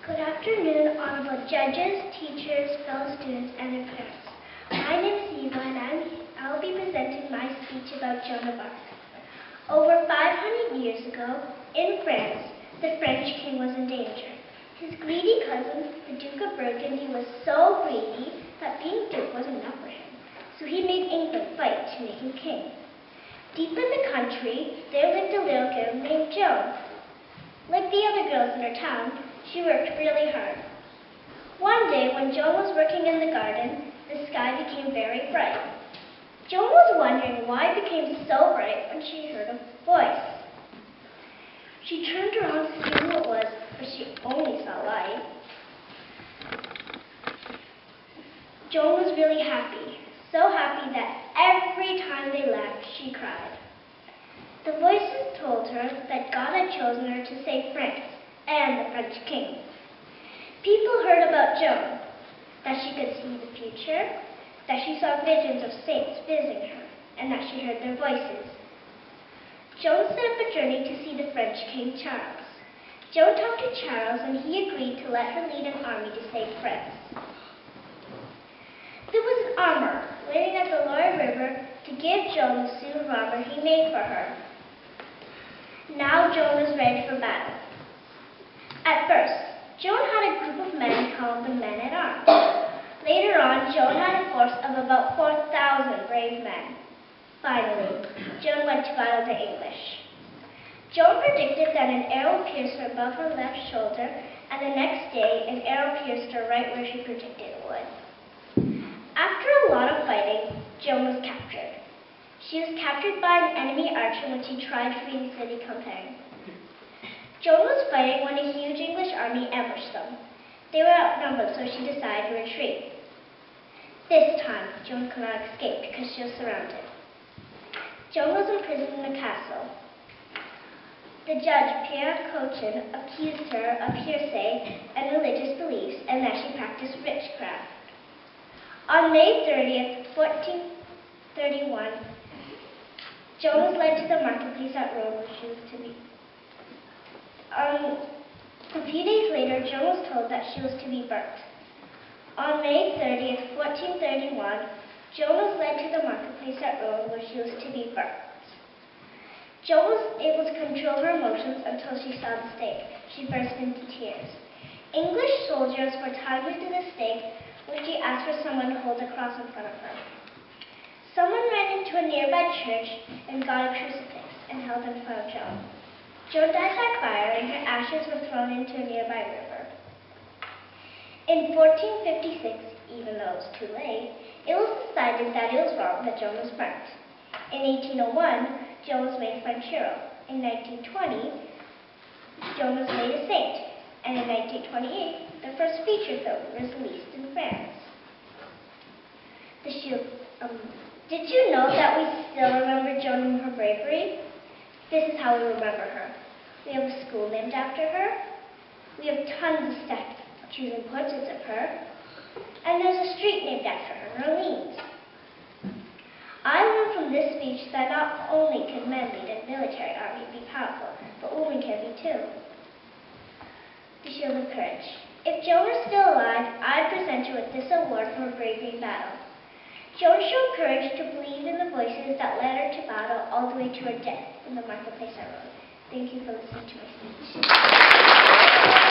Good afternoon, honorable judges, teachers, fellow students, and their parents. My name is Yeeva, and I'll be presenting my speech about Joan of Arc. Over 500 years ago, in France, the French king was in danger. His greedy cousin, the Duke of Burgundy, was so greedy that being duke wasn't enough for him. So he made England fight to make him king. Deep in the country, there lived a little girl named Joan. Like the other girls in her town, she worked really hard. One day, when Joan was working in the garden, the sky became very bright. Joan was wondering why it became so bright when she heard a voice. She turned around to see who it was, but she only saw light. Joan was really happy, so happy that every time they left, she cried. The voices told her that God had chosen her to save France and the French king. People heard about Joan, that she could see the future, that she saw visions of saints visiting her, and that she heard their voices. Joan set up a journey to see the French King Charles. Joan talked to Charles, and he agreed to let her lead an army to save France. There was an armorer waiting at the Loire River to give Joan the suit of armor he made for her. Now Joan was ready for battle. At first, Joan had a group of men called the men-at-arms. Later on, Joan had a force of about 4,000 brave men. Finally, Joan went to battle the English. Joan predicted that an arrow pierced her above her left shoulder, and the next day, an arrow pierced her right where she predicted it would. After a lot of fighting, Joan was captured. She was captured by an enemy archer when she tried freeing the city Campagne. Joan was fighting when a huge English army ambushed them. They were outnumbered, so she decided to retreat. This time, Joan could not escape because she was surrounded. Joan was imprisoned in a castle. The judge, Pierre Cochin, accused her of heresy and religious beliefs, and that she practiced witchcraft. On May 30th, 1431, Joan was led to the marketplace at Rome where she was to be. A few days later, Joan was told that she was to be burnt. On May 30th, 1431, Joan was led to the marketplace at Rome where she was to be burnt. Joan was able to control her emotions until she saw the stake. She burst into tears. English soldiers were tied her to the stake when she asked for someone to hold a cross in front of her. Someone ran into a nearby church and got a crucifix and held it in front of Joan. Joan died by fire, and her ashes were thrown into a nearby river. In 1456, even though it was too late, it was decided that it was wrong that Joan was burnt. In 1801, Joan was made a French hero. In 1920, Joan was made a saint. And in 1928, the first feature film was released in France. Did you know that we still remember Joan and her bravery? This is how we remember her. We have a school named after her. We have tons of statues and portraits of her. And there's a street named after her in Orleans. I learned from this speech that not only can men lead a military army and be powerful, but women can be too. The Shield of Courage. If Joan were still alive, I'd present her with this award for her bravery in battle. Joan showed courage to believe in the voices that led her to battle all the way to her death in the marketplace at Rome. Thank you for listening to my speech.